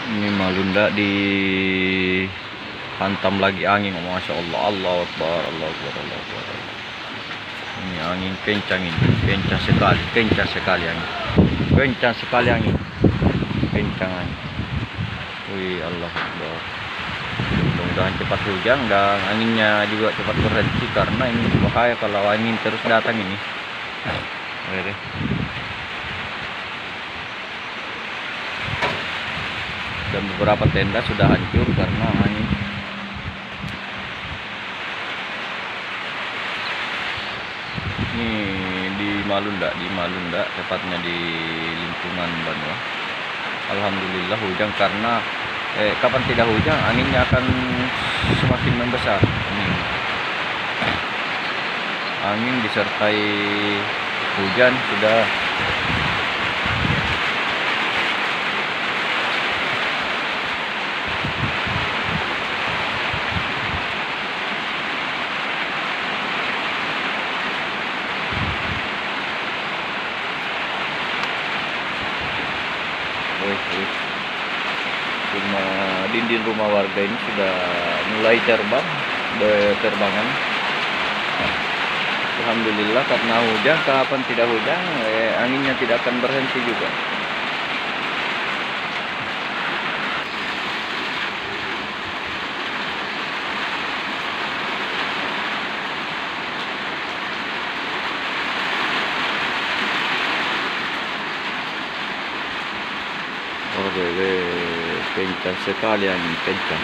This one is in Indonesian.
Ini Malunda dihantam lagi angin, masya Allah, Allah Akbar, Allah Akbar, Allah Akbar. Ini angin kencang ini, kencang sekali angin, kencang sekali angin, kencang angin. Wih, Allah Akbar. Mudah-mudahan cepat hujan dan anginnya juga cepat berhenti, karena ini bahaya kalau angin terus datang ini. Oke. Dan beberapa tenda sudah hancur karena angin. Ini di Malunda, tepatnya di lingkungan Banua. Alhamdulillah hujan, karena kapan tidak hujan anginnya akan semakin membesar. Angin disertai hujan sudah dinding rumah warga ini sudah mulai terbangan. Alhamdulillah, karena hujan, kapan tidak hujan anginnya tidak akan berhenti juga. Oh, kencang sekali angin, kencang.